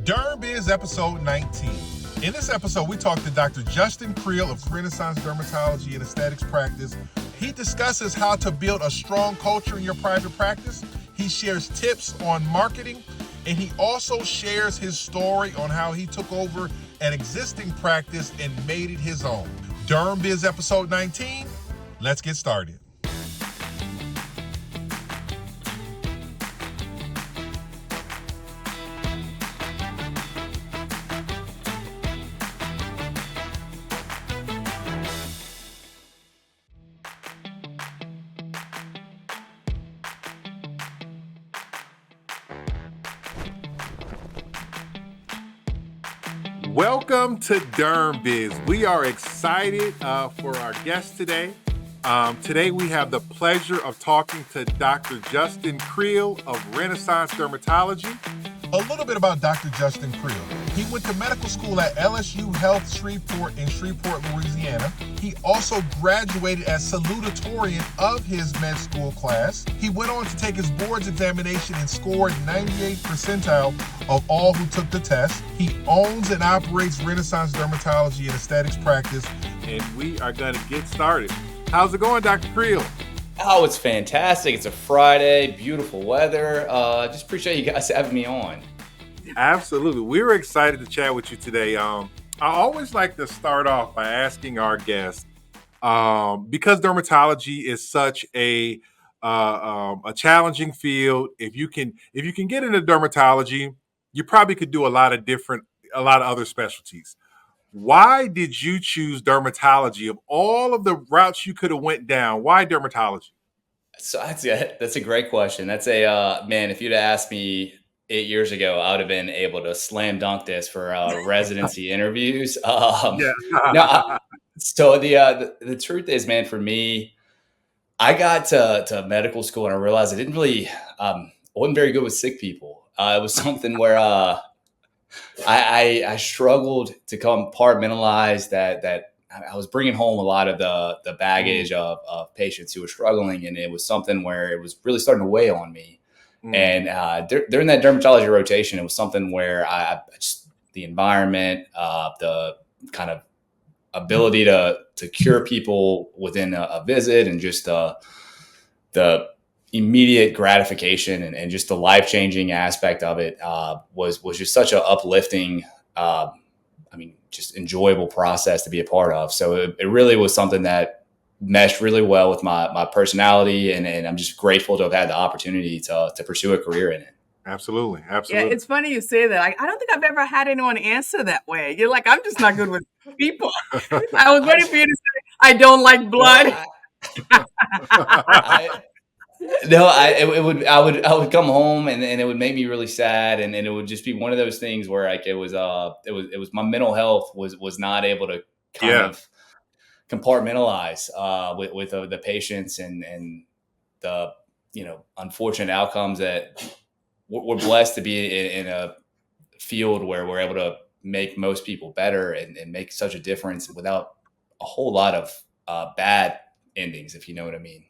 DermBiz episode 19. In this episode, we talk to Dr. Justin Creel of Renaissance Dermatology and Aesthetics practice. He discusses how to build a strong culture in your private practice. He shares tips on marketing, and he also shares his story on how he took over an existing practice and made it his own. DermBiz episode 19. Let's get started. Welcome to DermBiz. We are excited for our guest today. Today we have the pleasure of talking to Dr. Justin Creel of Renaissance Dermatology. A little bit about Dr. Justin Creel. He went to medical school at LSU Health Shreveport in Shreveport, Louisiana. He also graduated as salutatorian of his med school class. He went on to take his boards examination and scored 98th percentile of all who took the test. He owns and operates Renaissance Dermatology and Aesthetics practice. And we are going to get started. How's it going, Dr. Creel? Oh, it's fantastic. It's a Friday, beautiful weather. Just appreciate you guys having me on. Absolutely. We were excited to chat with you today. I always like to start off by asking our guests, because dermatology is such a challenging field. If you can get into dermatology, you probably could do a lot of other specialties. Why did you choose dermatology of all of the routes you could have went down? Why dermatology? So that's a great question. That's man, if you'd asked me 8 years ago, I would have been able to slam dunk this for residency interviews. No, so the truth is, man, for me, I got to medical school and I realized I wasn't very good with sick people. It was something where I struggled to compartmentalize that I was bringing home a lot of the baggage of patients who were struggling, and it was something where it was really starting to weigh on me. And during that dermatology rotation, it was something where I just the environment, the kind of ability to cure people within a visit, and just the immediate gratification and just the life-changing aspect of it was just such an uplifting, just enjoyable process to be a part of. So it really was something that meshed really well with my personality, and I'm just grateful to have had the opportunity to pursue a career in it. Absolutely. Yeah, it's funny you say that. I don't think I've ever had anyone answer that way. You're like, I'm just not good with people. I was waiting for you to say, I don't like blood. I would come home and it would make me really sad, and it would just be one of those things where like it was my mental health was not able to kind of compartmentalize with the patients and the unfortunate outcomes that we're blessed to be in a field where we're able to make most people better and make such a difference without a whole lot of bad endings, if you know what I mean.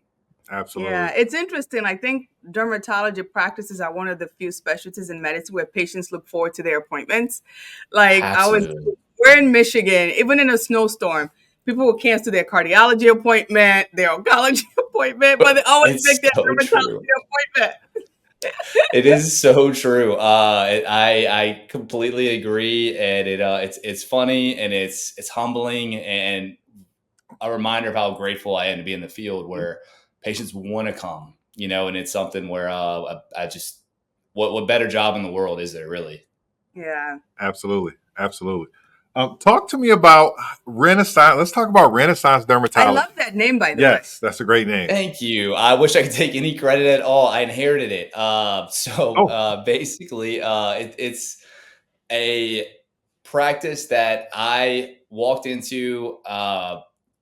Absolutely. Yeah, it's interesting. I think dermatology practices are one of the few specialties in medicine where patients look forward to their appointments. Like we're in Michigan, even in a snowstorm, people will cancel their cardiology appointment, their oncology appointment, but they always make their dermatology appointment. It is so true. I completely agree, and it's funny and it's humbling and a reminder of how grateful I am to be in the field where patients want to come, and it's something where I just what better job in the world is there, really? Yeah, absolutely. Talk to me about Renaissance. Let's talk about Renaissance Dermatology. I love that name, by the way. Yes, that's a great name. Thank you. I wish I could take any credit at all. I inherited it. Basically, it's a practice that I walked into.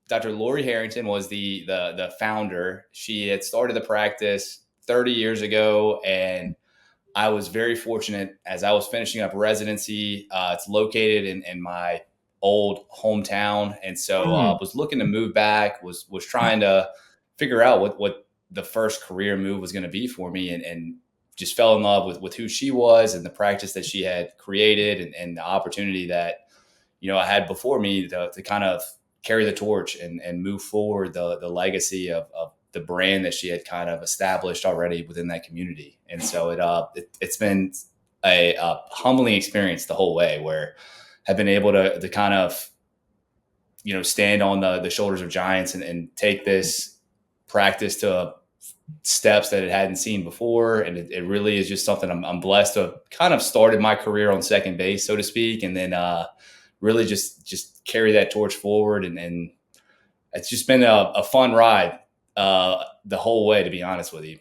Dr. Laurie Harrington was the founder. She had started the practice 30 years ago, and I was very fortunate as I was finishing up residency. It's located in my old hometown, and so was looking to move back. Was trying to figure out what the first career move was going to be for me, and just fell in love with who she was and the practice that she had created, and the opportunity that, I had before me to kind of carry the torch and move forward the legacy of the brand that she had kind of established already within that community. And so it's been a humbling experience the whole way, where I've been able to kind of, stand on the shoulders of giants and take this practice to steps that it hadn't seen before. And it really is just something I'm blessed to have kind of started my career on second base, so to speak. And then really just carry that torch forward. And it's just been a fun ride the whole way, to be honest with you.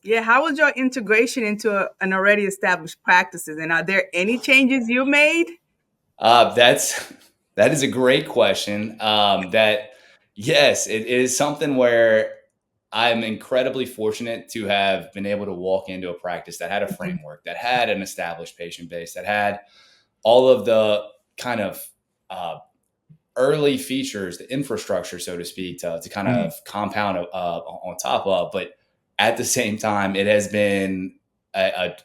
Yeah. How was your integration into an already established practices? And are there any changes you made? That is a great question. Yes, it is something where I'm incredibly fortunate to have been able to walk into a practice that had a framework, that had an established patient base, that had all of the kind of early features, the infrastructure, so to speak, to kind of compound on top of. But at the same time, it has been,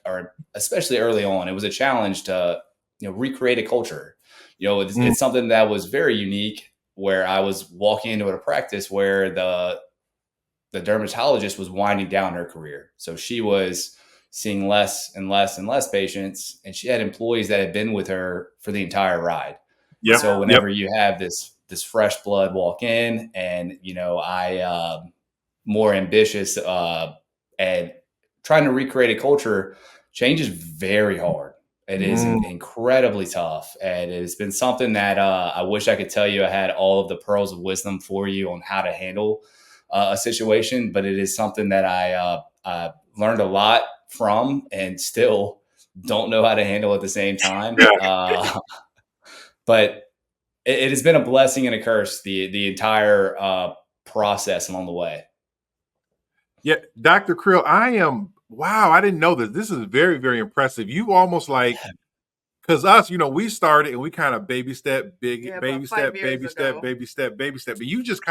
or especially early on, it was a challenge to recreate a culture. It's something that was very unique, where I was walking into a practice where the dermatologist was winding down her career. So she was seeing less and less and less patients, and she had employees that had been with her for the entire ride. Yep. So whenever you have this fresh blood walk in, and I more ambitious and trying to recreate a culture, change is very hard. It is incredibly tough, and it has been something that I wish I could tell you I had all of the pearls of wisdom for you on how to handle a situation, but it is something that I learned a lot from, and still don't know how to handle at the same time. But it has been a blessing and a curse, the entire process along the way. Yeah, Dr. Creel, wow, I didn't know this. This is very, very impressive. You almost like, because us, we started and we kind of baby step, baby step, baby step, baby step, baby step. But you just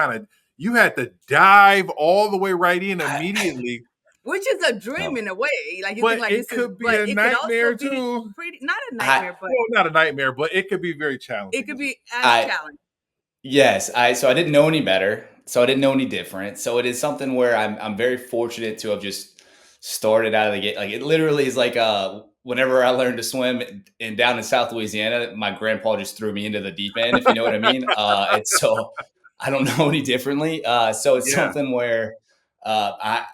you had to dive all the way right in immediately. Which is a dream in a way. Like, but it could be a nightmare too. Not a nightmare, but not a nightmare, but it could be very challenging. It could be as challenging. Yes, so I didn't know any better, so I didn't know any different. So it is something where I'm very fortunate to have just started out of the gate. Like, it literally is like whenever I learned to swim down in South Louisiana, my grandpa just threw me into the deep end, if you know what I mean. And so I don't know any differently. So it's something where I've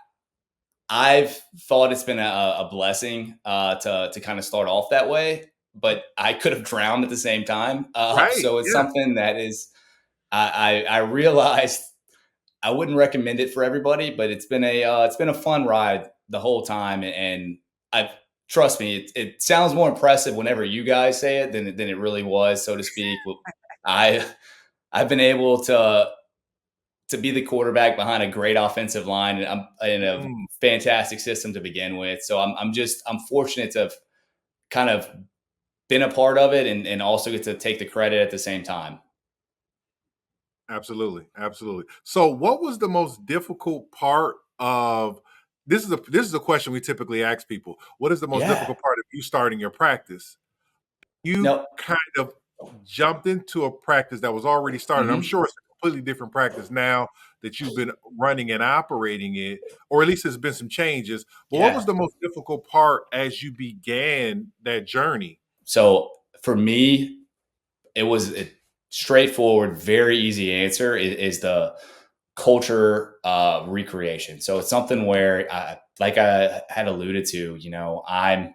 thought it's been a blessing to kind of start off that way, but I could have drowned at the same time. So it's something that is, I realized I wouldn't recommend it for everybody, but it's been a fun ride the whole time. And trust me, it sounds more impressive whenever you guys say it than it really was, so to speak. I've been able to be the quarterback behind a great offensive line, and I'm in a fantastic system to begin with. So I'm fortunate to have kind of been a part of it, and also get to take the credit at the same time. Absolutely. Absolutely. So what was the most difficult part of this is a question we typically ask people. What is the most difficult part of you starting your practice? You kind of jumped into a practice that was already started. I'm sure it's a completely different practice now that you've been running and operating it, or at least there's been some changes. But what was the most difficult part as you began that journey? So for me, it was straightforward, very easy answer is the culture recreation. So it's something where, like I had alluded to, I'm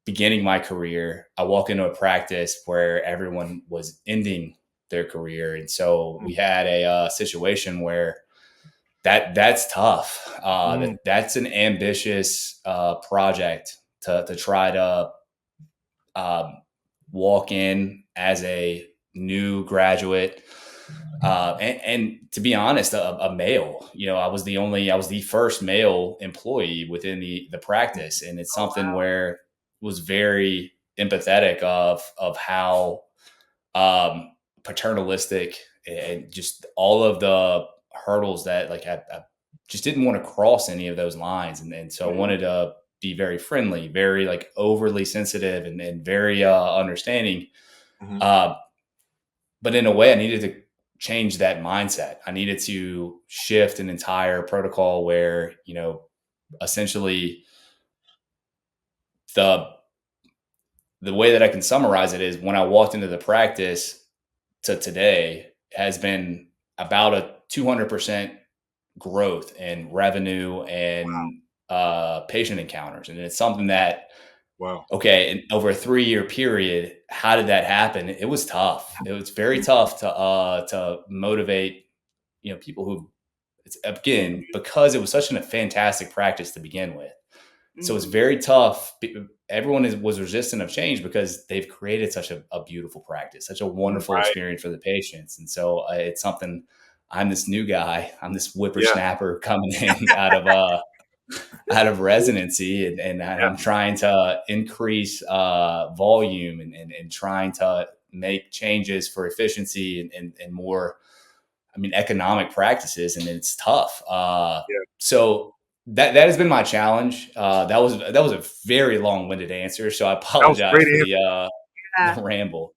beginning my career. I walk into a practice where everyone was ending their career. And so we had a situation where that's tough. That's an ambitious project to try to walk in as a new graduate, and to be honest, a male. I was the first male employee within the practice, and it's something where it was very empathetic of how paternalistic and just all of the hurdles that I just didn't want to cross any of those lines, and so I wanted to be very friendly, very like overly sensitive and very understanding. Mhm. But in a way, I needed to change that mindset. I needed to shift an entire protocol where, essentially the way that I can summarize it is when I walked into the practice to today has been about a 200% growth in revenue and patient encounters. And it's something that, Wow. okay, and over a 3-year period, how did that happen? It was tough. It was very tough to motivate, people who, it's again, because it was such a fantastic practice to begin with. So it's very tough. Everyone was resistant of change because they've created such a beautiful practice, such a wonderful Right. experience for the patients. And so it's something. I'm this new guy. I'm this Yeah. whippersnapper coming in out of residency, and I'm trying to increase volume and trying to make changes for efficiency and more, economic practices, and it's tough. So that has been my challenge. That was a very long-winded answer, so I That was a apologize great for answer. the ramble.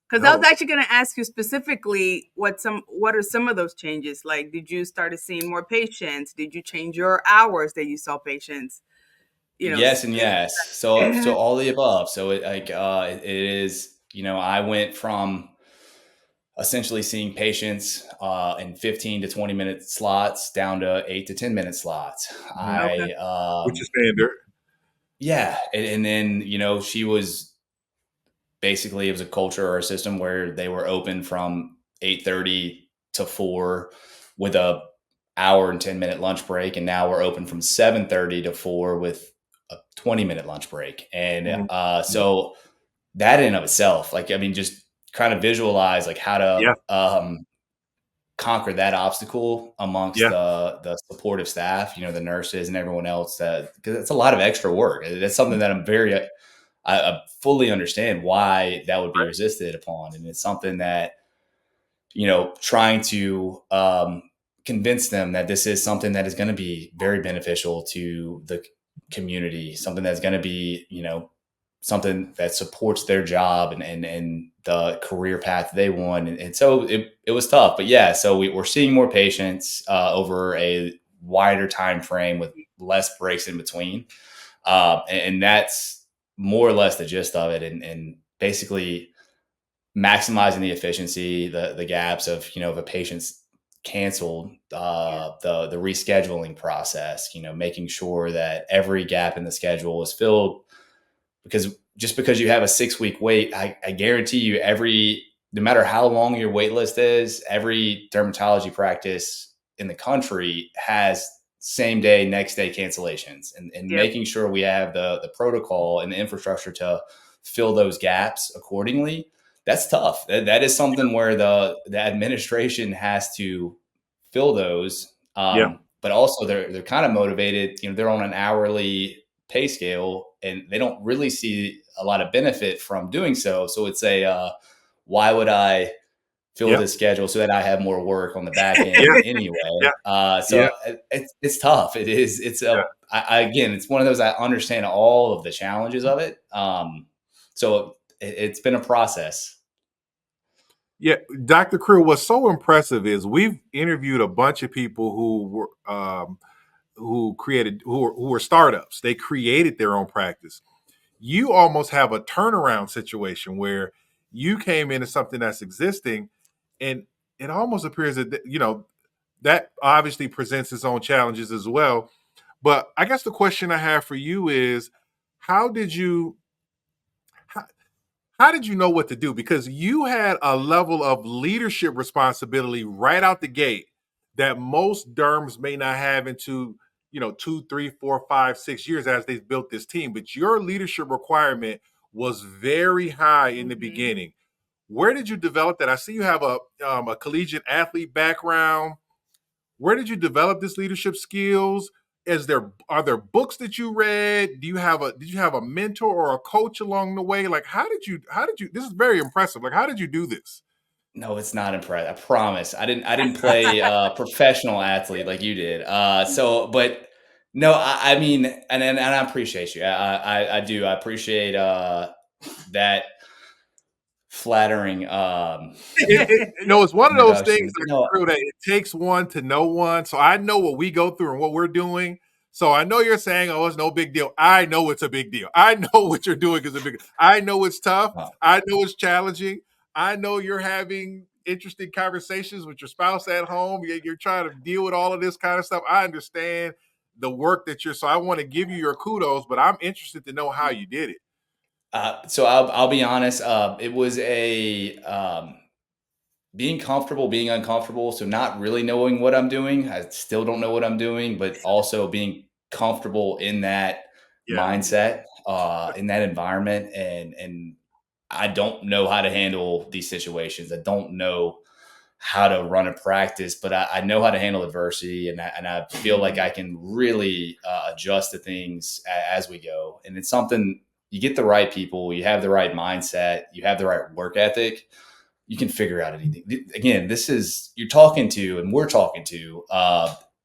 Because I was No. actually going to ask you specifically what are some of those changes? Like, did you start seeing more patients? Did you change your hours that you saw patients? Yes and yes. So all the above. So it is, I went from essentially seeing patients in 15 to 20-minute slots down to 8 to 10-minute slots. Mhm. Okay. Which is standard. Yeah. And then, she was basically, it was a culture or a system where they were open from 8:30 to 4 with a hour and 10-minute lunch break. And now we're open from 7:30 to 4 with a 20-minute lunch break. And Mhm. so that in and of itself, like, just kind of visualize like how Yeah. to conquer that obstacle amongst Yeah. the supportive staff, the nurses and everyone else, because it's a lot of extra work. That's something that I fully understand why that would be resisted upon. And it's something that, trying to convince them that this is something that is going to be very beneficial to the community, something that's going to be, something that supports their job and the career path they want. And so it was tough, but yeah, so we're seeing more patients over a wider time frame with less breaks in between. And that's more or less the gist of it. And basically maximizing the efficiency, the gaps of, if a patient's canceled, the rescheduling process, making sure that every gap in the schedule is filled, because just because you have a 6-week wait, I guarantee you no matter how long your wait list is, every dermatology practice in the country has same day, next day cancellations, and Yep. making sure we have the protocol and the infrastructure to fill those gaps accordingly. That's tough. That is something where the administration has to fill those. Yeah. But also they're kind of motivated, they're on an hourly pay scale and they don't really see a lot of benefit from doing so. So it's why would I fill Yeah. this schedule so that I have more work on the back Yeah. end anyway? Yeah. Yeah. So it's tough. It is. Yeah. Again, it's one of those, I understand all of the challenges of it. So it's been a process. Yeah, Dr. Creel, what's so impressive is we've interviewed a bunch of people who were who were startups. They created their own practice. You almost have a turnaround situation where you came into something that's existing, and it almost appears that that obviously presents its own challenges as well. But I guess the question I have for you is, how did you how, how did you know what to do? Because you had a level of leadership responsibility right out the gate that most derms may not have into 2, 3, 4, 5, 6 years as they've built this team. But your leadership requirement was very high in the beginning. Where did you develop that? I see you have a collegiate athlete background. Where did you develop this leadership skills? Are there books that you read? Did you have a mentor or a coach along the way? Like how did you this is very impressive. Like how did you do this? No, it's not impressive. I promise. I didn't play professional athlete like you did. But No, I mean, and I appreciate you. I do. I appreciate that flattering It's one of those things, introduction. No, that it takes one to know one. So I know what we go through and what we're doing. So I know you're saying, "Oh, it's no big deal." I know it's a big deal. I know what you're doing is a big. I know it's tough. I know it's challenging. I know you're having interesting conversations with your spouse at home. You're trying to deal with all of this kind of stuff. I understand the work that you're. So I want to give you your kudos, but I'm interested to know how you did it. So I'll be honest. It was a being comfortable, being uncomfortable. So not really knowing what I'm doing. I still don't know what I'm doing, but also being comfortable in that Yeah. mindset, in that environment. And I don't know how to handle these situations. I don't know how to run a practice, but I know how to handle adversity, and I feel like I can really adjust to things as we go. And it's something, you get the right people, you have the right mindset, you have the right work ethic, you can figure out anything. Again, this is, you're talking to, and we're talking to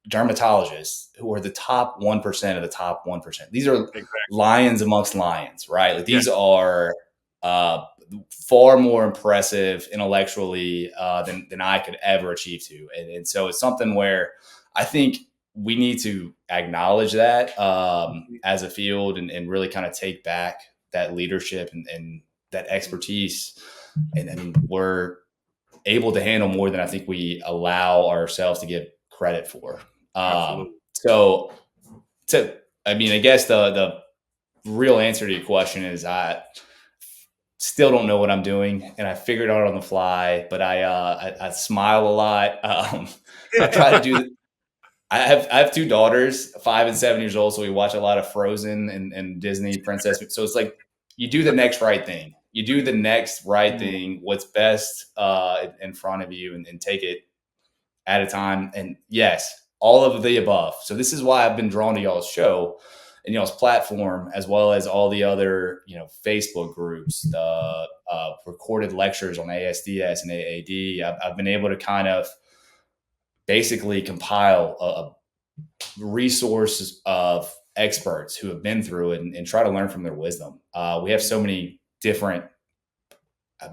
dermatologists who are the top 1% of the top 1%. These are Exactly. lions amongst lions, right? Like these Yes. are far more impressive intellectually than I could ever achieve to. And so it's something where I think we need to acknowledge that as a field, and really kind of take back that leadership and that expertise. And we're able to handle more than I think we allow ourselves to give credit for. Absolutely. So I mean, I guess the real answer to your question is I still don't know what I'm doing, and I figured out on the fly. But I smile a lot. I try to do. I have two daughters, 5 and 7 years old, so we watch a lot of Frozen and Disney princess. So it's like you do the next right thing. You do the next right thing. What's best in front of you, and take it at a time. And yes, all of the above. So this is why I've been drawn to y'all's show and y'all's platform, as well as all the other, Facebook groups, the recorded lectures on ASDS and AAD. I've been able to kind of basically compile a resource of experts who have been through it, and try to learn from their wisdom. We have so many different,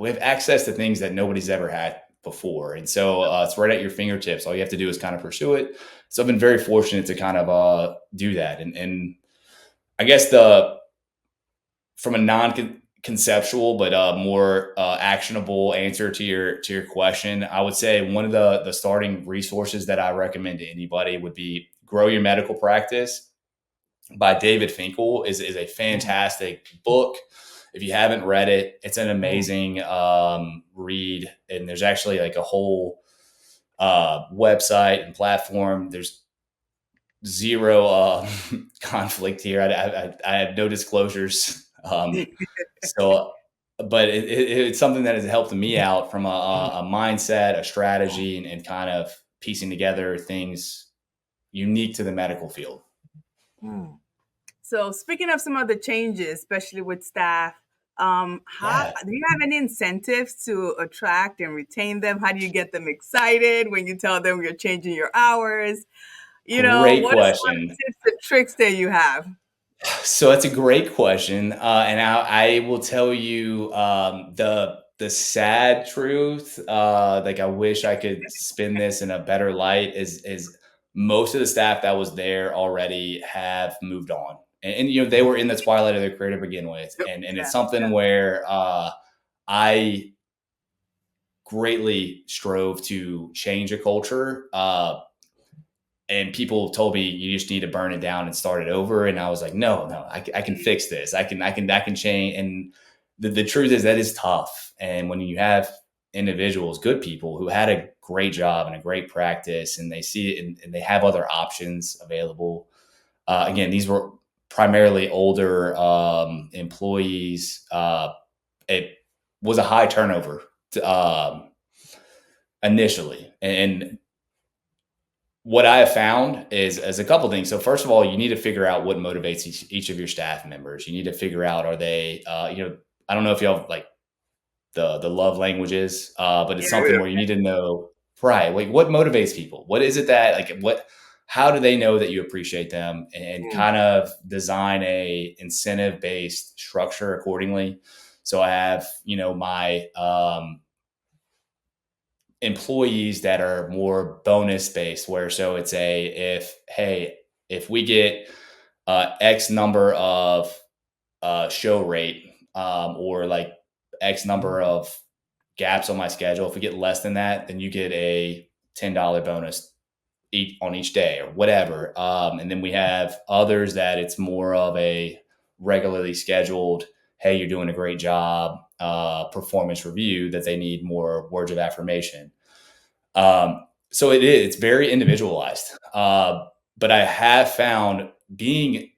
we have access to things that nobody's ever had before. And so it's right at your fingertips. All you have to do is kind of pursue it. So I've been very fortunate to kind of do that. And I guess from a non-conceptual but more actionable answer to your question, I would say one of the starting resources that I recommend to anybody would be Grow Your Medical Practice by David Finkel. Is a fantastic book. If you haven't read it, it's an amazing read. And there's actually like a whole website and platform. There's zero conflict here. I have no disclosures. But it's something that has helped me out from a mindset, a strategy, and kind of piecing together things unique to the medical field. So speaking of some of the changes, especially with staff, do you have any incentives to attract and retain them? How do you get them excited when you tell them you're changing your hours? Great what are some of the tips and tricks that you have? So that's a great question, and I will tell you the sad truth. Like I wish I could spin this in a better light. Is most of the staff that was there already have moved on, and they were in the twilight of their career to begin with, and it's something where I greatly strove to change a culture. And people told me you just need to burn it down and start it over. And I was like, no, I can fix this. I can change. And the truth is that is tough. And when you have individuals, good people who had a great job and a great practice, and they see it and they have other options available. Again, these were primarily older employees. It was a high turnover initially. And what I have found is a couple of things. So first of all, you need to figure out what motivates each of your staff members. You need to figure out, are they, I don't know if y'all have like the love languages, but it's something where you need to know, right? Like what motivates people? What is it that, like, how do they know that you appreciate them, and kind of design a incentive-based structure accordingly. So I have, my employees that are more bonus based, where so it's if we get X number of show rate, or like X number of gaps on my schedule, if we get less than that, then you get a $10 bonus on each day or whatever. And then we have others that it's more of a regularly scheduled, hey, you're doing a great job, performance review, that they need more words of affirmation. So it's very individualized. But I have found being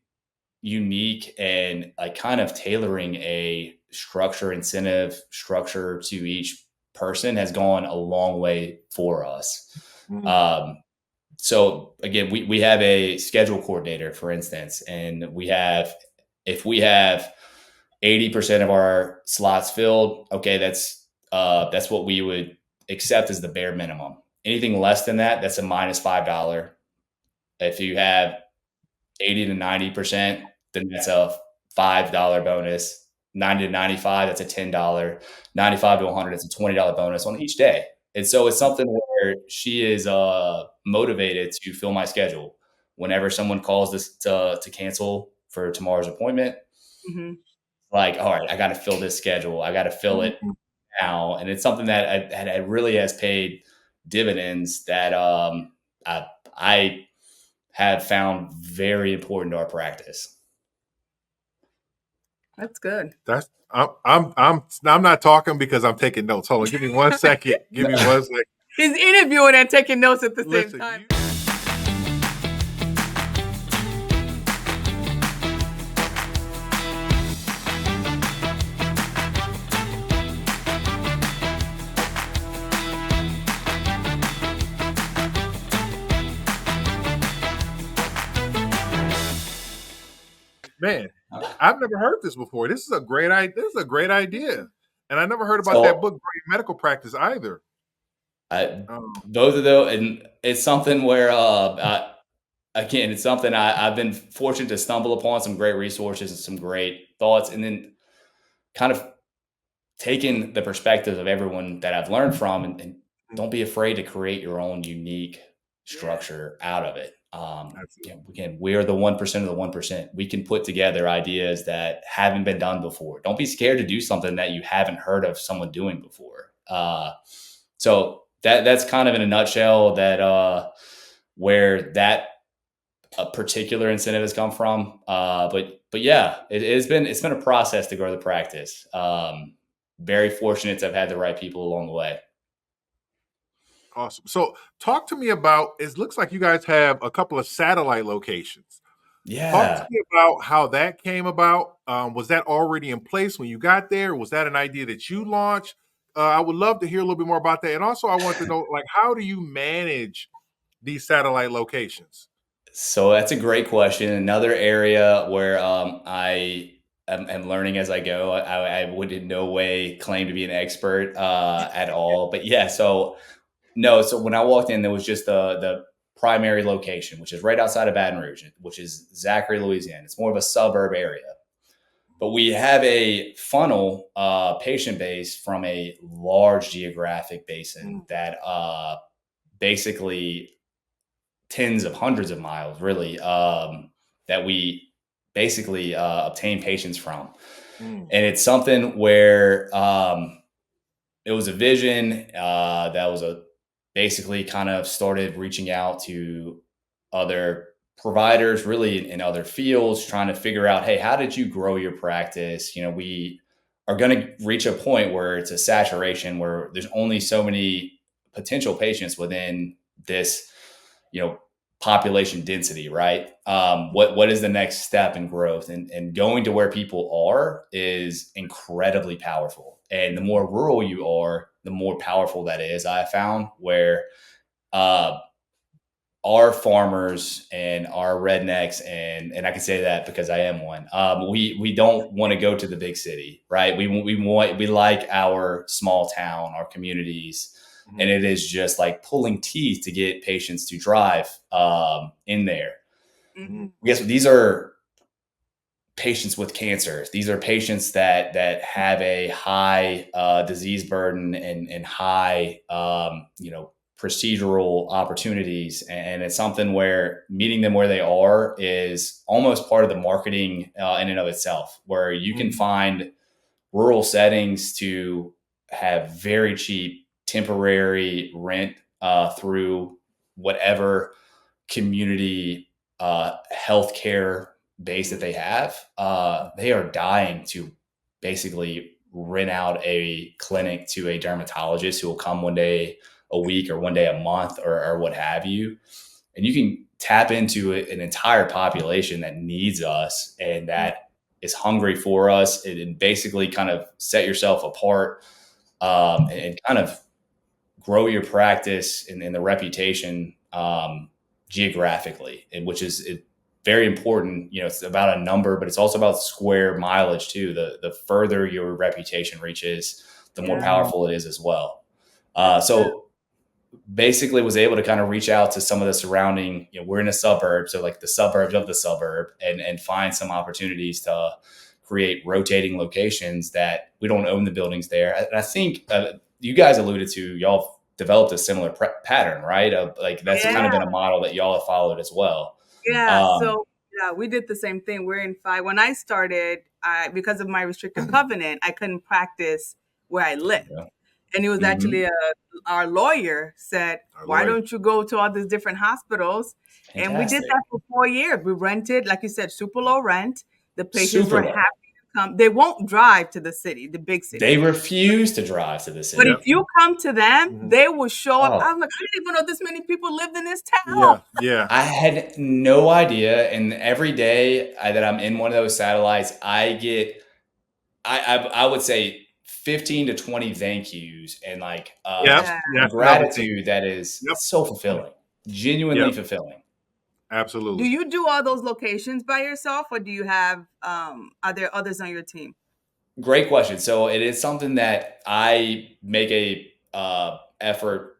unique and like kind of tailoring a incentive structure to each person has gone a long way for us. So again, we have a schedule coordinator, for instance, and if we have 80% of our slots filled, okay, that's what we would accept as the bare minimum. Anything less than that, that's a minus $5. If you have 80 to 90%, then that's a $5 bonus. 90 to 95, that's a $10. 95 to 100, it's a $20 bonus on each day. And so it's something where she is motivated to fill my schedule. Whenever someone calls this to cancel for tomorrow's appointment, like, all right, I got to fill this schedule. I got to fill it now. And it's something that really has paid dividends that I have found very important to our practice. That's good. I'm not talking because I'm taking notes. Hold on, give me 1 second. Give me 1 second. He's interviewing and taking notes at the same time. Man, I've never heard this before. This is a great idea. And I never heard about that book, Brilliant Medical Practice, either. Both of those, and it's something where, again, it's something I've been fortunate to stumble upon some great resources and some great thoughts, and then kind of taking the perspective of everyone that I've learned from, and don't be afraid to create your own unique structure out of it. Again, we are the 1% of the 1%. We can put together ideas that haven't been done before. Don't be scared to do something that you haven't heard of someone doing before. So that's kind of in a nutshell that where that particular incentive has come from. But yeah, it's been a process to grow the practice. Very fortunate to have had the right people along the way. Awesome. So talk to me about, it looks like you guys have a couple of satellite locations. Yeah. Talk to me about how that came about. Was that already in place when you got there? Was that an idea that you launched? I would love to hear a little bit more about that. And also I want to know, like, how do you manage these satellite locations? So that's a great question. Another area where I am learning as I go. I would in no way claim to be an expert at all. But yeah, so when I walked in, there was just the primary location, which is right outside of Baton Rouge, which is Zachary, Louisiana. It's more of a suburb area. But we have a funnel patient base from a large geographic basin that basically tens of hundreds of miles, really, that we basically obtain patients from. And it's something where it was a vision that was basically kind of started reaching out to other providers, really in other fields, trying to figure out, hey, how did you grow your practice? We are going to reach a point where it's a saturation, where there's only so many potential patients within this, population density, right? What is the next step in growth? And going to where people are is incredibly powerful. And the more rural you are, the more powerful that is. I found where our farmers and our rednecks, and I can say that because I am one. We don't want to go to the big city, right? We like our small town, our communities, And it is just like pulling teeth to get patients to drive in there. Guess what? These are patients with cancer. These are patients that have a high disease burden and high procedural opportunities, and it's something where meeting them where they are is almost part of the marketing in and of itself, where you can find rural settings to have very cheap temporary rent through whatever community healthcare base that they have. They are dying to basically rent out a clinic to a dermatologist who will come one day a week or one day a month or what have you. And you can tap into an entire population that needs us and that is hungry for us, and basically kind of set yourself apart and kind of grow your practice and the reputation geographically, and which is very important. It's about a number, but it's also about square mileage too. The further your reputation reaches, the more powerful it is as well. So basically was able to kind of reach out to some of the surrounding, we're in a suburb, so like the suburbs of the suburb, and find some opportunities to create rotating locations that we don't own the buildings there. And I think you guys alluded to, y'all developed a similar pattern, right? That's kind of been a model that y'all have followed as well. So we did the same thing. We're in 5. When I started, because of my restrictive covenant, I couldn't practice where I lived. And it was actually our lawyer said, why don't you go to all these different hospitals? Fantastic. And we did that for 4 years. We rented, like you said, super low rent. The patients were happy to come. They won't drive to the city, the big city. They refuse to drive to the city. But if you come to them, they will show up. I'm like, I didn't even know this many people lived in this town. I had no idea. And every day that I'm in one of those satellites, I get, I would say, 15 to 20 thank yous and gratitude that is so fulfilling, genuinely fulfilling. Absolutely. Do you do all those locations by yourself, or do you have, are there others on your team? Great question. So it is something that I make a effort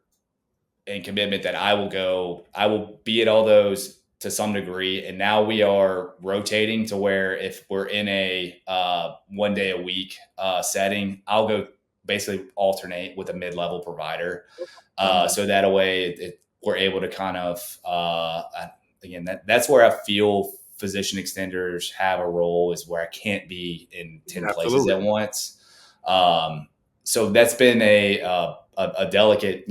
and commitment that I will be at all those to some degree. And now we are rotating to where if we're in a 1 day a week setting, I'll go basically alternate with a mid-level provider. So that way we're able to kind of, again, that's where I feel physician extenders have a role, is where I can't be in 10 places at once. So that's been a delicate,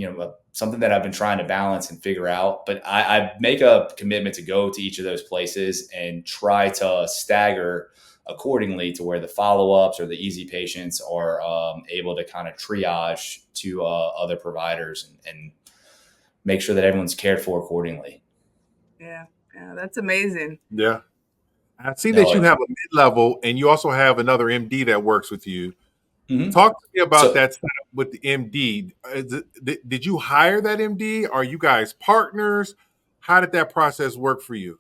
something that I've been trying to balance and figure out. But I make a commitment to go to each of those places and try to stagger accordingly to where the follow-ups or the easy patients are able to kind of triage to other providers and make sure that everyone's cared for accordingly. Yeah, that's amazing. Yeah. I see that you have a mid-level and you also have another MD that works with you. Talk to me about that setup with the MD. Did you hire that MD? Are you guys partners? How did that process work for you?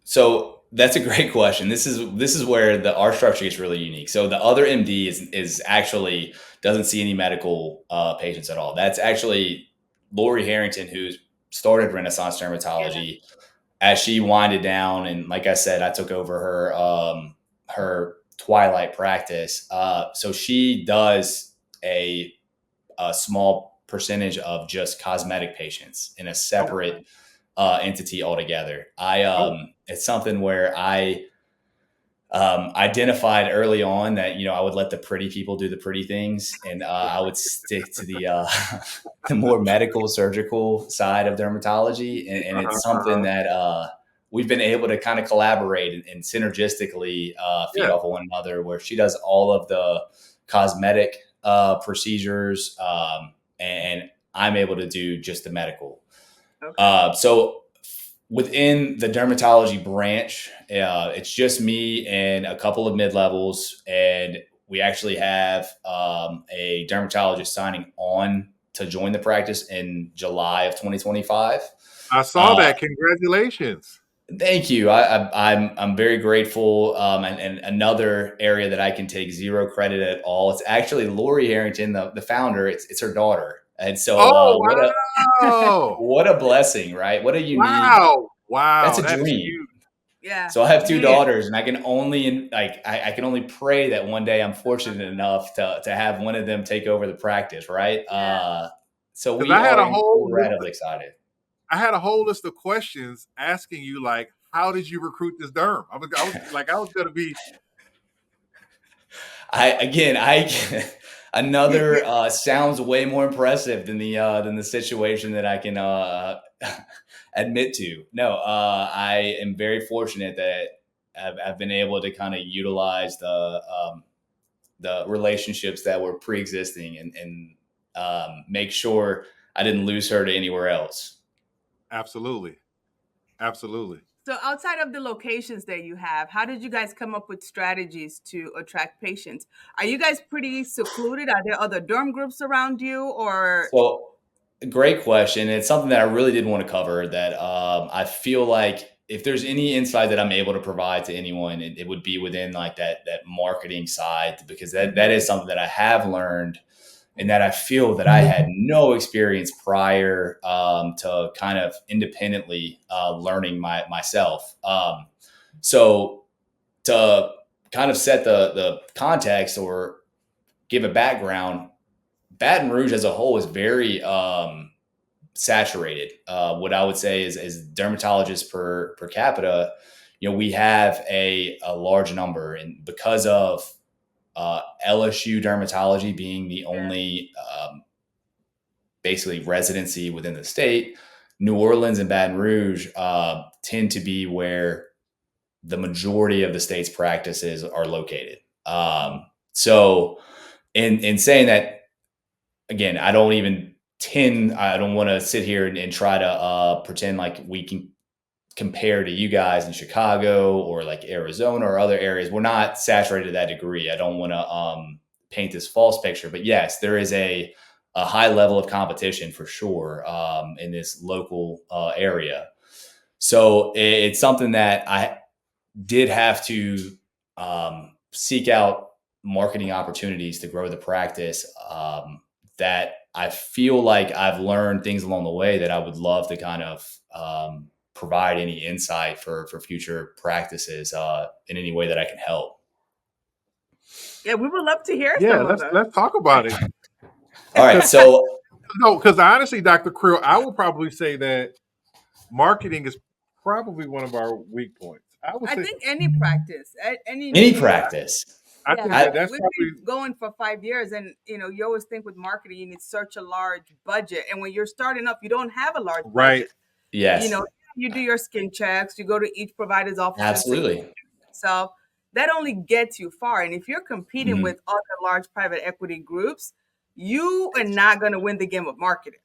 So that's a great question. This is where our structure is really unique. So the other MD is actually doesn't see any medical patients at all. That's actually Laurie Harrington, who started Renaissance Dermatology. As she winded down, and like I said, I took over her twilight practice. So she does a small percentage of just cosmetic patients in a separate entity altogether. It's something where I identified early on that, I would let the pretty people do the pretty things, and I would stick to the more medical surgical side of dermatology. And it's something that we've been able to kind of collaborate and synergistically feed off of one another, where she does all of the cosmetic procedures and I'm able to do just the medical. So within the dermatology branch, it's just me and a couple of mid-levels, and we actually have a dermatologist signing on to join the practice in July of 2025. I saw that. Congratulations. Thank you. I'm very grateful. And another area that I can take zero credit at all. It's actually Laurie Harrington, the founder. It's her daughter. And so, Oh, wow. what a blessing, right? What a unique, Wow. that's a That is dream. huge. Yeah. So I have two Yeah. daughters, and I can only I can only pray that one day I'm fortunate enough to have one of them take over the practice, right? Yeah. So Because we I had are a whole list incredibly excited. I had a whole list of questions asking you, like, how did you recruit this derm? I was going to be. Another sounds way more impressive than the situation that I can admit to. No, I am very fortunate that I've been able to kind of utilize the relationships that were pre-existing and make sure I didn't lose her to anywhere else. Absolutely. Absolutely. So outside of the locations that you have, how did you guys come up with strategies to attract patients? Are you guys pretty secluded? Are there other derm groups around you, or? So, great question. It's something that I really did want to cover that I feel like if there's any insight that I'm able to provide to anyone, it would be within like that marketing side, because that is something that I have learned and that I feel that I had no experience prior to kind of independently learning myself. So to kind of set the context or give a background, Baton Rouge as a whole is very saturated. What I would say is dermatologists per capita, we have a large number, and because of LSU dermatology being the only basically residency within the state, New Orleans and Baton Rouge tend to be where the majority of the state's practices are located. So in saying that, again, I don't want to sit here and try to pretend like we can compare to you guys in Chicago or like Arizona or other areas. We're not saturated to that degree. I don't want to paint this false picture, but yes, there is a high level of competition for sure in this local area. So it's something that I did have to seek out marketing opportunities to grow the practice that I feel like I've learned things along the way that I would love to kind of provide any insight for future practices in any way that I can help. Yeah, we would love to hear. Yeah, let's talk about it. All right, so no, because honestly, Dr. Creel, I would probably say that marketing is probably one of our weak points. I think any practice, any practice. I think that's we've probably been going for 5 years, and you always think with marketing you need such a large budget, and when you're starting up, you don't have a large budget. Yes. You do your skin checks, you go to each provider's office. Absolutely. So that only gets you far, and if you're competing with other large private equity groups, you are not going to win the game of marketing.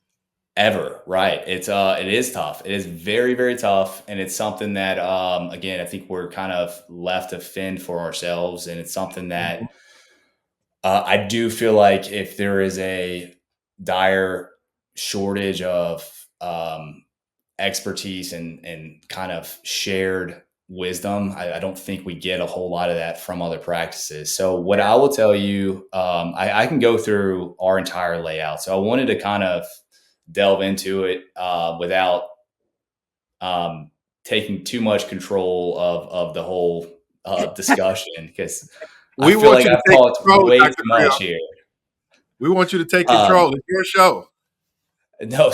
Ever, right? It is tough. It is very, very tough, and it's something that again, I think we're kind of left to fend for ourselves, and it's something that I do feel like if there is a dire shortage of expertise and kind of shared wisdom, I don't think we get a whole lot of that from other practices. So what I will tell you, I can go through our entire layout. So I wanted to kind of delve into it without taking too much control of the whole discussion, because I feel like I've talked way too much here. We want you to take control. It's your show. No,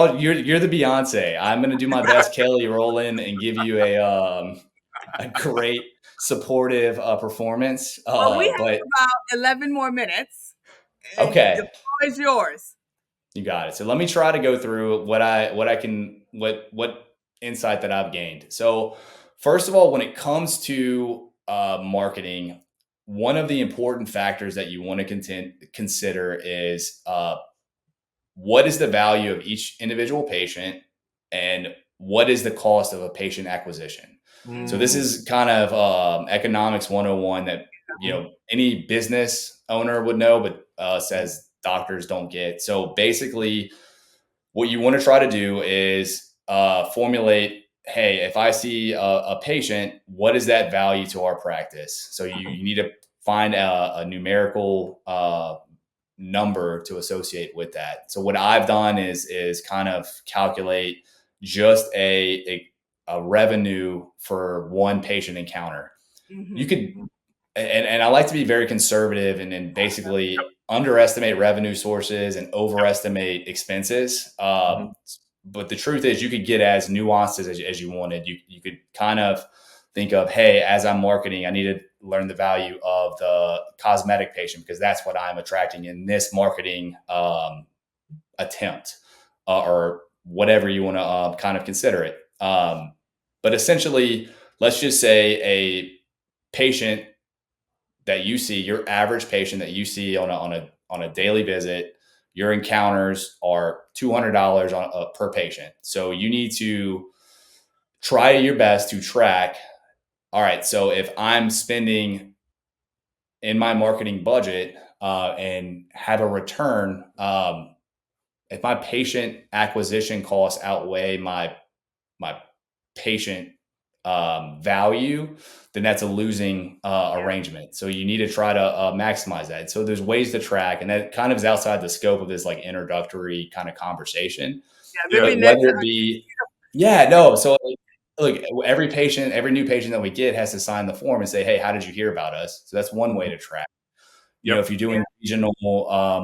you're the Beyonce. I'm going to do my best Kelly Rowland and give you a great supportive performance. Well, we have about 11 more minutes. Okay. The floor is yours. You got it. So let me try to go through what insight that I've gained. So first of all, when it comes to marketing, one of the important factors that you want to consider is what is the value of each individual patient and what is the cost of a patient acquisition. So this is kind of economics 101 that any business owner would know, but says doctors don't get. So basically what you want to try to do is formulate, hey, if I see a patient, what is that value to our practice? So you need to find a numerical number to associate with that. So what I've done is kind of calculate just a revenue for one patient encounter. Mm-hmm. You could, and I like to be very conservative and basically underestimate revenue sources and overestimate expenses. But the truth is, you could get as nuanced as you wanted. You could kind of think of, hey, as I'm marketing, I need to learn the value of the cosmetic patient because that's what I'm attracting in this marketing attempt, or whatever you want to kind of consider it. But essentially, let's just say a patient that you see, your average patient that you see on a daily visit, your encounters are $200 per patient. So you need to try your best to track. All right, so if I'm spending in my marketing budget and have a return, if my patient acquisition costs outweigh my patient value, then that's a losing arrangement. So you need to try to maximize that. So there's ways to track, and that kind of is outside the scope of this like introductory kind of conversation. Maybe Whether it be, no. So look, every new patient that we get has to sign the form and say, hey, how did you hear about us? So that's one way to track. If you're doing regional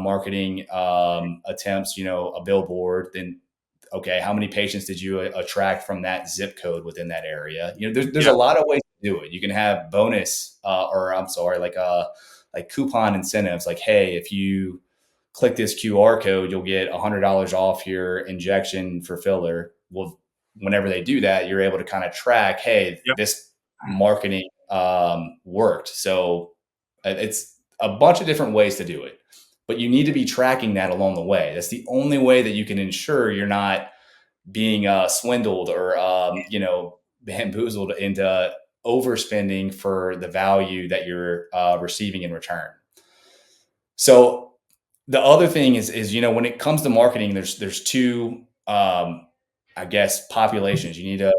marketing attempts, a billboard, then okay, how many patients did you attract from that zip code within that area? There's a lot of ways to do it. You can have bonus, like coupon incentives. Like, hey, if you click this QR code, you'll get $100 off your injection for filler. Well, whenever they do that, you're able to kind of track, hey, this marketing worked. So it's a bunch of different ways to do it, but you need to be tracking that along the way. That's the only way that you can ensure you're not being swindled or, bamboozled into overspending for the value that you're receiving in return. So the other thing is, when it comes to marketing, there's two, populations. You need to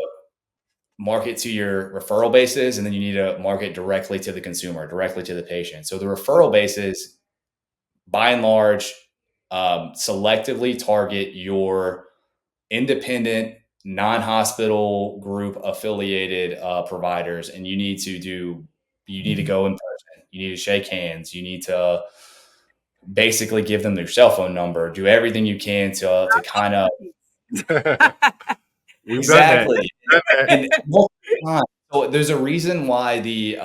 market to your referral bases, and then you need to market directly to the consumer, directly to the patient. So the referral bases, by and large, selectively target your independent, non-hospital group affiliated providers, and you need to go in person. You need to shake hands. You need to basically give them their cell phone number. Do everything you can to kind of exactly. And so there's a reason why the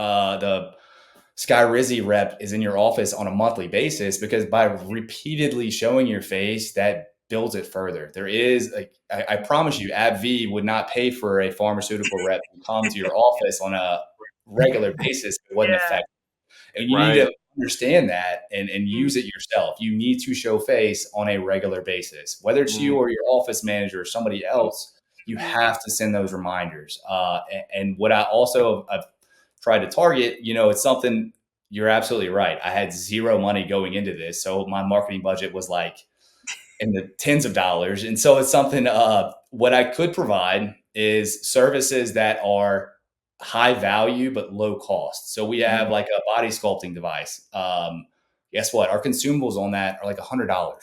Skyrizi rep is in your office on a monthly basis, because by repeatedly showing your face, that builds it further. There is, I promise you, AbbVie would not pay for a pharmaceutical rep to come to your office on a regular basis. It wasn't effective. And you need to understand that and use it yourself. You need to show face on a regular basis, whether it's you or your office manager or somebody else. You have to send those reminders. And what I've tried to target, it's something, you're absolutely right. I had zero money going into this. So my marketing budget was like in the tens of dollars. And so it's something, what I could provide is services that are high value, but low cost. So we have like a body sculpting device. Guess what? Our consumables on that are like $100,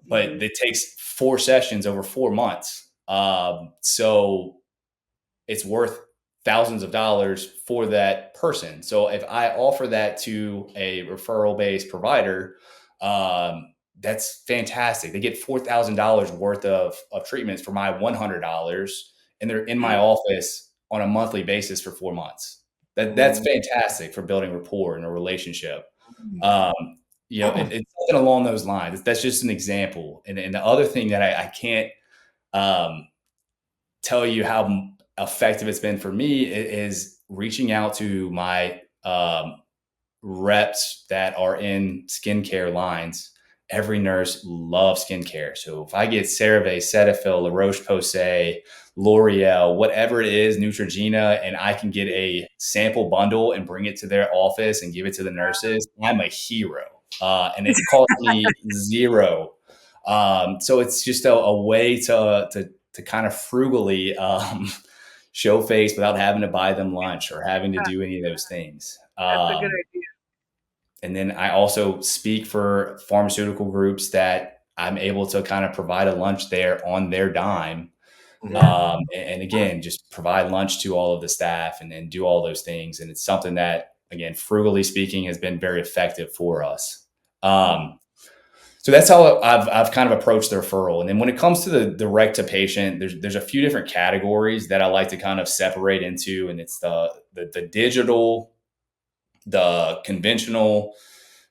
but it takes 4 sessions over 4 months. So it's worth thousands of dollars for that person. So if I offer that to a referral based provider, that's fantastic. They get $4,000 worth of treatments for my $100, and they're in my office on a monthly basis for 4 months. That's fantastic for building rapport and a relationship. It's something along those lines. That's just an example. And the other thing that I can't tell you how effective it's been for me is reaching out to my reps that are in skincare lines. Every nurse loves skincare. So if I get CeraVe, Cetaphil, La Roche-Posay, L'Oreal, whatever it is, Neutrogena, and I can get a sample bundle and bring it to their office and give it to the nurses, I'm a hero. And it's cost me zero. So it's just a way to kind of frugally show face without having to buy them lunch or having to do any of those things. That's a good idea. And then I also speak for pharmaceutical groups that I'm able to kind of provide a lunch there on their dime. And again, just provide lunch to all of the staff and do all those things. And it's something that, again, frugally speaking, has been very effective for us. So that's how I've kind of approached the referral. And then when it comes to the direct to patient, there's a few different categories that I like to kind of separate into. And it's the digital, the conventional,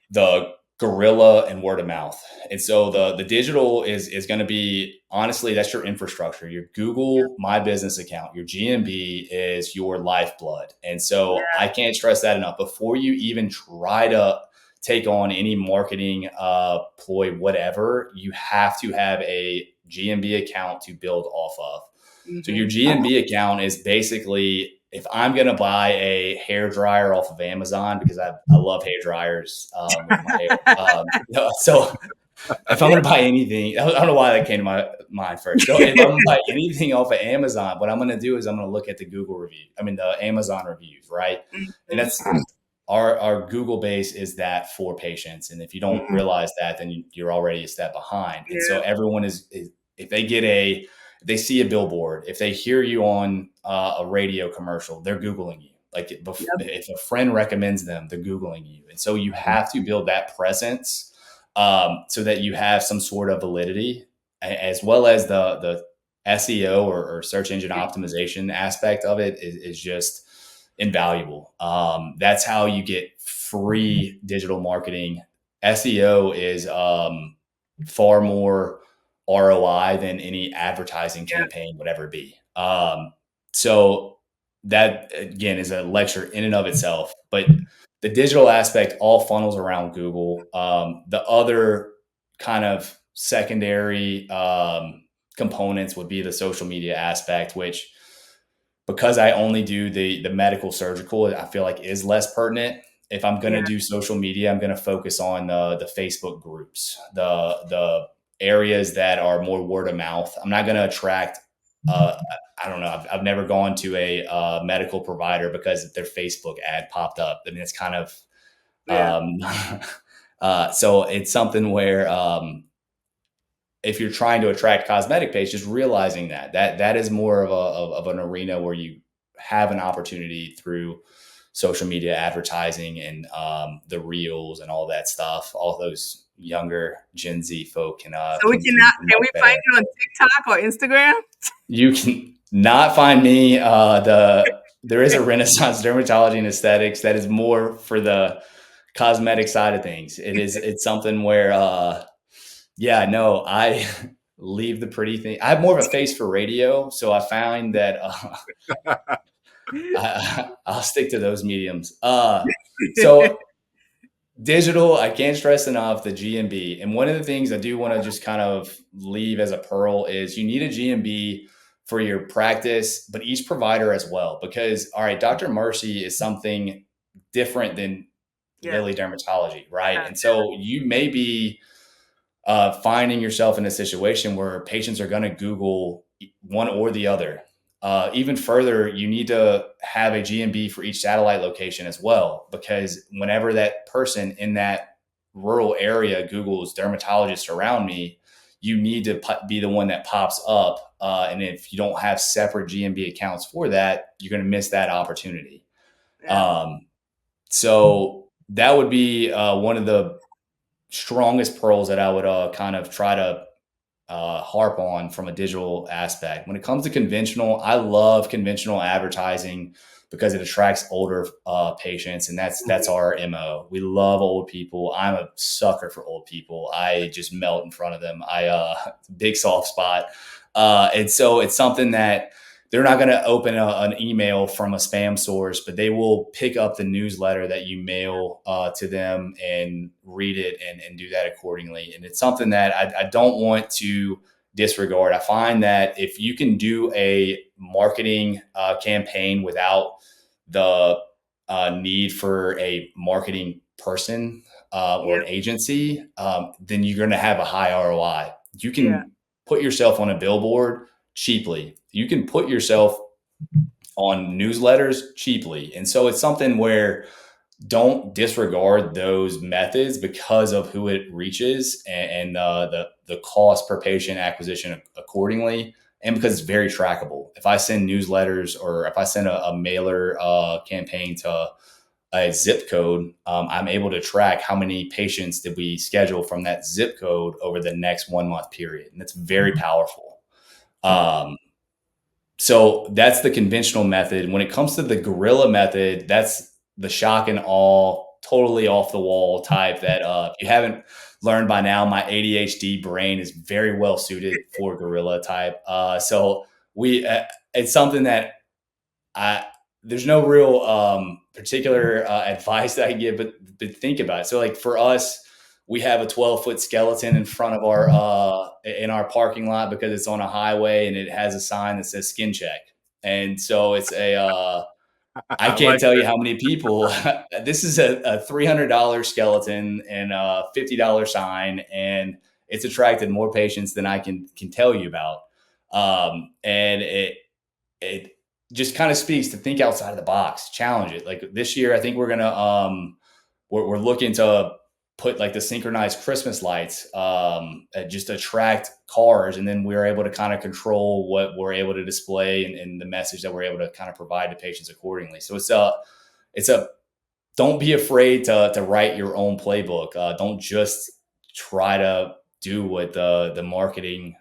the guerrilla, and word of mouth. And so the digital is going to be, honestly, that's your infrastructure. Your Google My Business account, your GMB is your lifeblood. And so I can't stress that enough. Before you even try to take on any marketing ploy, whatever, you have to have a GMB account to build off of. So your GMB account is basically, if I'm going to buy a hair dryer off of Amazon, because I love hair dryers with my hair. So if I'm going to buy anything, I don't know why that came to my mind first. So if I'm going to buy anything off of Amazon, what I'm going to do is I'm going to look at the the Amazon reviews, right? And that's our Google base is that for patients. And if you don't realize that, then you're already a step behind. And so everyone is if they see a billboard, if they hear you on a radio commercial, they're Googling you. Like if a friend recommends them, they're Googling you. And so you have to build that presence so that you have some sort of validity, as well as the SEO or search engine optimization aspect of it is just invaluable. That's how you get free digital marketing. SEO is far more ROI than any advertising campaign would ever be. So that, again, is a lecture in and of itself. But the digital aspect all funnels around Google. The other kind of secondary components would be the social media aspect, which, because I only do the medical surgical, I feel like is less pertinent. If I'm going to do social media, I'm going to focus on the Facebook groups, the areas that are more word of mouth. I'm not going to attract, I don't know. I've never gone to a medical provider because their Facebook ad popped up. I mean, it's kind of, so it's something where, if you're trying to attract cosmetic patients, realizing that is more of an arena where you have an opportunity through social media advertising and the reels and all that stuff. All those younger Gen Z folk can. So can we find you on TikTok or Instagram? You can not find me. There is a Renaissance Dermatology and Aesthetics that is more for the cosmetic side of things. It's something where, I leave the pretty thing. I have more of a face for radio, so I find that I'll stick to those mediums. So digital, I can't stress enough the GMB. And one of the things I do want to just kind of leave as a pearl is you need a GMB for your practice, but each provider as well. Because, all right, Dr. Mercy is something different than Lily Dermatology, right? And so you may be finding yourself in a situation where patients are going to Google one or the other. Even further, you need to have a GMB for each satellite location as well, because whenever that person in that rural area Googles dermatologists around me, you need to be the one that pops up. And if you don't have separate GMB accounts for that, you're going to miss that opportunity. So that would be one of the strongest pearls that I would kind of try to harp on from a digital aspect. When it comes to conventional, I love conventional advertising because it attracts older patients, and that's our MO. We love old people. I'm a sucker for old people. I just melt in front of them. Big soft spot. And so it's something that they're not going to open an email from a spam source, but they will pick up the newsletter that you mail to them and read it and do that accordingly. And it's something that I don't want to disregard. I find that if you can do a marketing campaign without the need for a marketing person or an agency, then you're going to have a high ROI. You can put yourself on a billboard cheaply. You can put yourself on newsletters cheaply. And so it's something where don't disregard those methods because of who it reaches and the cost per patient acquisition accordingly, and because it's very trackable. If I send newsletters or if I send a mailer campaign to a zip code, I'm able to track how many patients did we schedule from that zip code over the next 1 month period, and it's very powerful. So that's the conventional method. When it comes to the gorilla method, that's the shock and awe, totally off the wall type that if you haven't learned by now, my ADHD brain is very well suited for gorilla type. So it's something that there's no real particular advice that I can give, but think about it. So like for us, we have a 12-foot skeleton in front of our parking lot because it's on a highway and it has a sign that says skin check. And so it's I can't tell you how many people, this is a $300 skeleton and a $50 sign, and it's attracted more patients than I can tell you about. And it just kind of speaks to think outside of the box, challenge it. Like this year, I think we're going to, we're looking to put like the synchronized Christmas lights, just attract cars. And then we're able to kind of control what we're able to display and the message that we're able to kind of provide to patients accordingly. So don't be afraid to write your own playbook. Don't just try to do what the marketing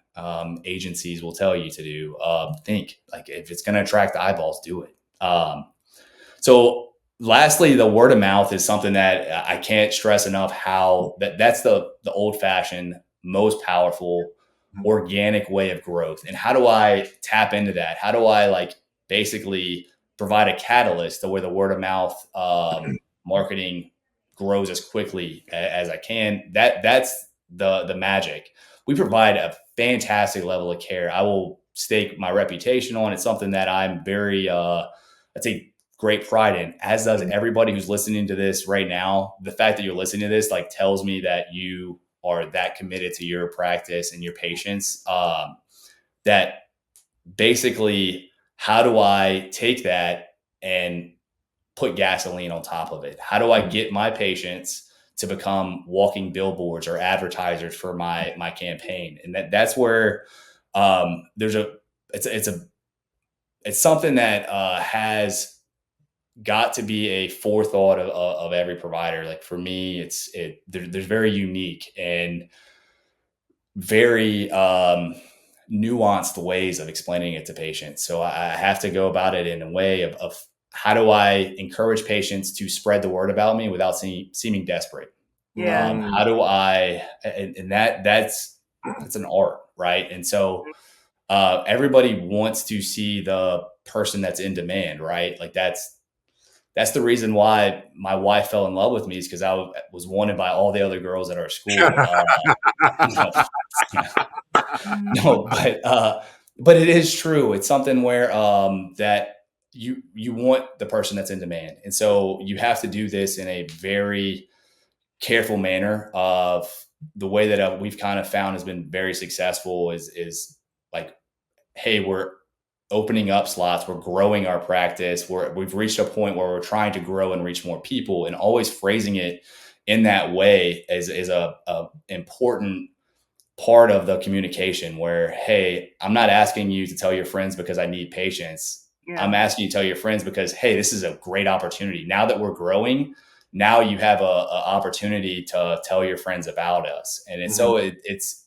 agencies will tell you to do. Think like if it's going to attract the eyeballs, do it. So lastly, the word of mouth is something that I can't stress enough how that's the old fashioned, most powerful, organic way of growth. And how do I tap into that? How do I like basically provide a catalyst to where the word of mouth marketing grows as quickly as I can? That's the magic. We provide a fantastic level of care. I will stake my reputation on. It's something that I'm very, I'd say, great pride in, as does everybody who's listening to this right now. The fact that you're listening to this like tells me that you are that committed to your practice and your patients. That basically, how do I take that and put gasoline on top of it? How do I get my patients to become walking billboards or advertisers for my campaign? And that's where it's something that has got to be a forethought of every provider. Like for me, there's very unique and very nuanced ways of explaining it to patients. So I have to go about it in a way of how do I encourage patients to spread the word about me without seeming desperate? Yeah. How do I, and that's an art, right? And so everybody wants to see the person that's in demand, right? Like that's the reason why my wife fell in love with me, is because I was wanted by all the other girls at our school. But it is true. It's something where that you want the person that's in demand, and so you have to do this in a very careful manner. Of the way that we've kind of found has been very successful is like, hey, we're opening up slots, we're growing our practice, we've reached a point where we're trying to grow and reach more people, and always phrasing it in that way is a important part of the communication, where, hey, I'm not asking you to tell your friends because I need patients. Yeah. I'm asking you to tell your friends because, hey, this is a great opportunity. Now that we're growing, now you have a opportunity to tell your friends about us. And so it's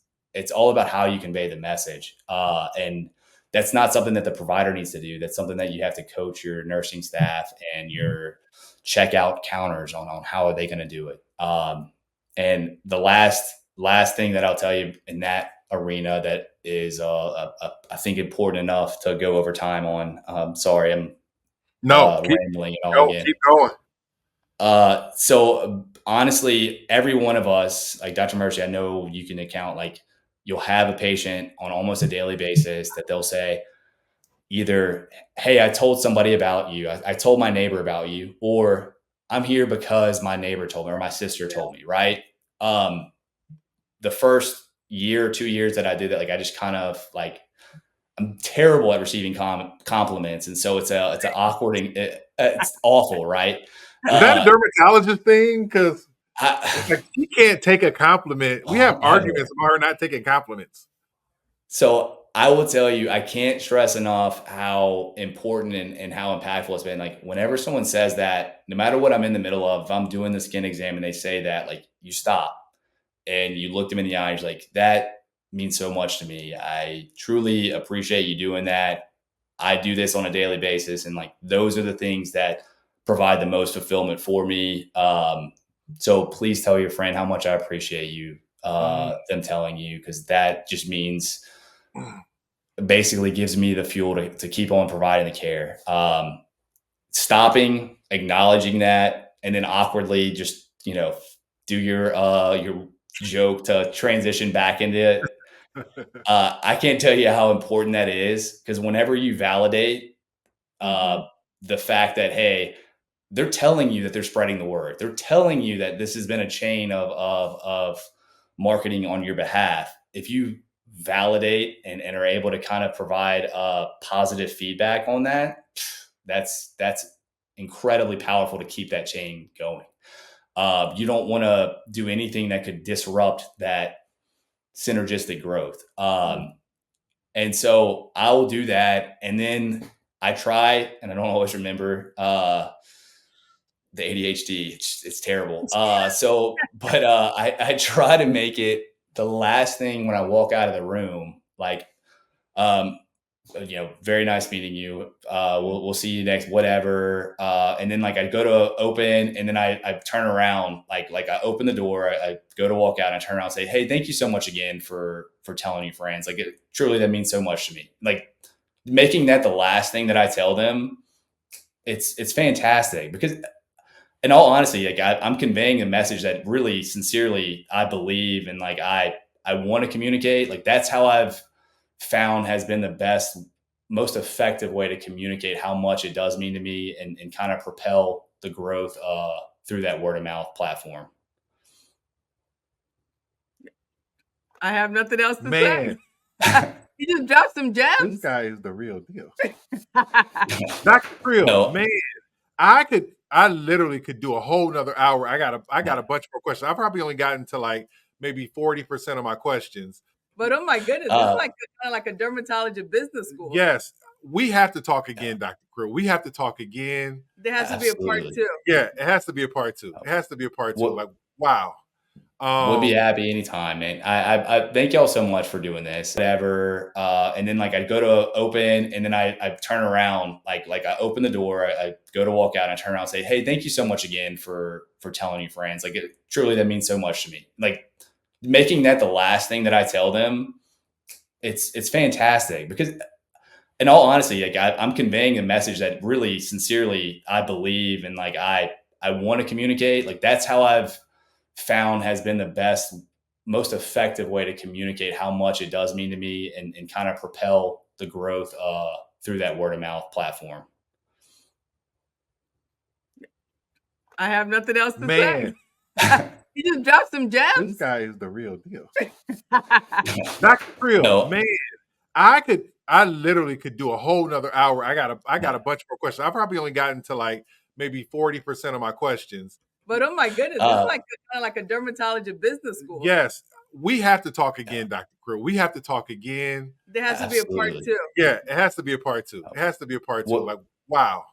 all about how you convey the message. And that's not something that the provider needs to do. That's something that you have to coach your nursing staff and your checkout counters on how are they going to do it. And the last thing that I'll tell you in that arena that is, I think, important enough to go over time on. Sorry, I'm rambling it all again. Keep going. So honestly, every one of us, like Dr. Mercy, I know you can account, like you'll have a patient on almost a daily basis that they'll say either, hey, I told somebody about you. I told my neighbor about you, or I'm here because my neighbor told me or my sister told me, right? The first year, 2 years that I did that, like I just kind of like, I'm terrible at receiving compliments. And so it's awkward, it's awful, right? Is that a dermatologist thing? Because I, like, she can't take a compliment. We have never. arguments about her not taking compliments. So I will tell you, I can't stress enough how important and how impactful it's been. Like whenever someone says that, no matter what I'm in the middle of, if I'm doing the skin exam and they say that, like you stop and you look them in the eye, you're like, that means so much to me. I truly appreciate you doing that. I do this on a daily basis. And like, those are the things that provide the most fulfillment for me. So please tell your friend how much I appreciate you, them telling you, because that just means basically gives me the fuel to keep on providing the care. Stopping, acknowledging that, and then awkwardly just, do your joke to transition back into it. I can't tell you how important that is, because whenever you validate the fact that, hey, they're telling you that they're spreading the word. They're telling you that this has been a chain of marketing on your behalf. If you validate and are able to kind of provide positive feedback on that, that's incredibly powerful to keep that chain going. You don't want to do anything that could disrupt that synergistic growth. And so I will do that. And then I try, and I don't always remember the ADHD. It's terrible. But I try to make it the last thing when I walk out of the room, like, very nice meeting you. We'll see you next, whatever. And then like I go to open, and then I turn around, like I open the door, I go to walk out, and I turn around and say, hey, thank you so much again for telling your friends. Like truly, that means so much to me. Like making that the last thing that I tell them, it's fantastic, because in all honesty, like I'm conveying a message that really sincerely I believe, and like I want to communicate. Like that's how I've found has been the best, most effective way to communicate how much it does mean to me, and kind of propel the growth through that word of mouth platform. I have nothing else to say. You just dropped some gems. This guy is the real deal. Dr. Creel, man, I literally could do a whole nother hour. I got a bunch more questions. I've probably only gotten to like maybe 40% of my questions. But oh my goodness, this is kind of like a dermatology business school. Yes, we have to talk again, Dr. Creel. We have to talk again. There has to be a part 2. Yeah, it has to be a part 2. It has to be a part 2. Like, wow. We'll be happy anytime, man. I thank y'all so much for doing this. Whatever. And then like I go to open, and then I turn around, like I open the door, I go to walk out, and I turn around and say, hey, thank you so much again for telling your friends. Like truly, that means so much to me. Like making that the last thing that I tell them, it's fantastic, because in all honesty, like I'm conveying a message that really sincerely I believe, and like I want to communicate. Like that's how I've found has been the best, most effective way to communicate how much it does mean to me, and kind of propel the growth through that word of mouth platform. I have nothing else to say. You just dropped some gems. This guy is the real deal. Dr. Creel, man, I literally could do a whole nother hour. I got a bunch more questions. I've probably only gotten to like maybe 40% of my questions. But oh my goodness, this is kind of like a dermatology business school. Yes, we have to talk again, Dr. Creel. We have to talk again. There has to be a part 2. Yeah, it has to be a part 2. It has to be a part 2. Like, wow.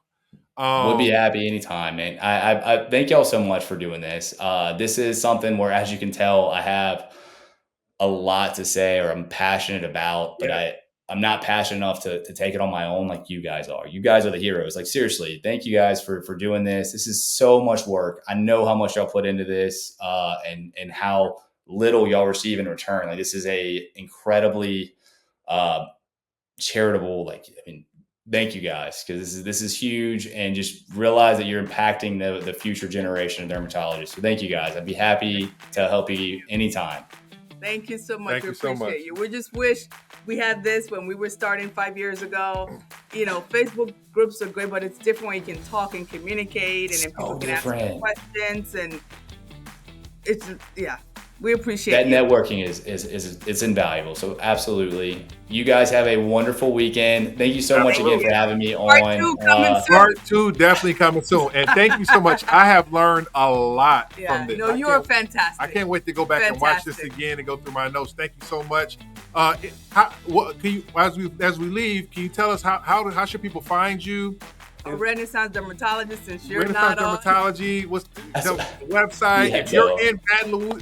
We'll be happy anytime, man. I thank y'all so much for doing this. This is something where, as you can tell, I have a lot to say, or I'm passionate about, but I'm not passionate enough to take it on my own like you guys are. You guys are the heroes. Like seriously, thank you guys for doing this. This is so much work. I know how much y'all put into this, and how little y'all receive in return. Like this is a incredibly charitable, thank you guys, because this is huge, and just realize that you're impacting the future generation of dermatologists. So thank you guys. I'd be happy to help you anytime. Thank you so much. We appreciate you. We just wish we had this when we were starting 5 years ago. Facebook groups are great, but it's different when you can talk and communicate, and then people can ask questions, and it's We appreciate that you. networking is invaluable. So absolutely. You guys have a wonderful weekend. Thank you so much again for having me on. Part 2 definitely coming soon. And thank you so much. I have learned a lot from this. No, you're fantastic. I can't wait to go back and watch this again and go through my notes. Thank you so much. Can you, as we leave, can you tell us how should people find you? A Renaissance Dermatologist, since you're Renaissance not Dermatology. What's the website? If you're in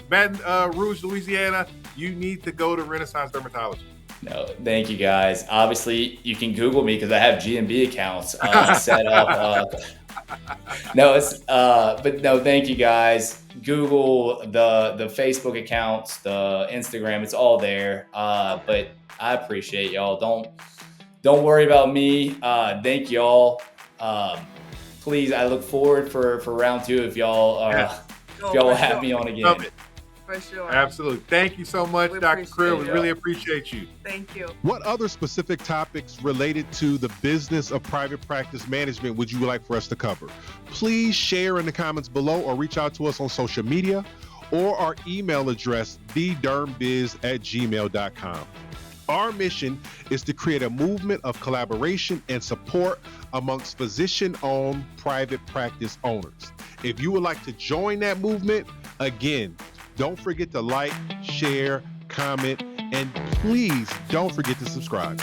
Baton Rouge, Louisiana, you need to go to Renaissance Dermatology. No, thank you guys. Obviously, you can Google me because I have GMB accounts set up. But no, thank you guys. Google the Facebook accounts, the Instagram, it's all there. But I appreciate y'all. Don't worry about me. Thank y'all. Please, I look forward for round 2 if y'all will have me on again. Love it. For sure. Absolutely. Thank you so much, Dr. Creel. We really appreciate you. Thank you. What other specific topics related to the business of private practice management would you like for us to cover? Please share in the comments below or reach out to us on social media or our email address, thedermbiz@gmail.com. Our mission is to create a movement of collaboration and support amongst physician-owned private practice owners. If you would like to join that movement, again, don't forget to like, share, comment, and please don't forget to subscribe.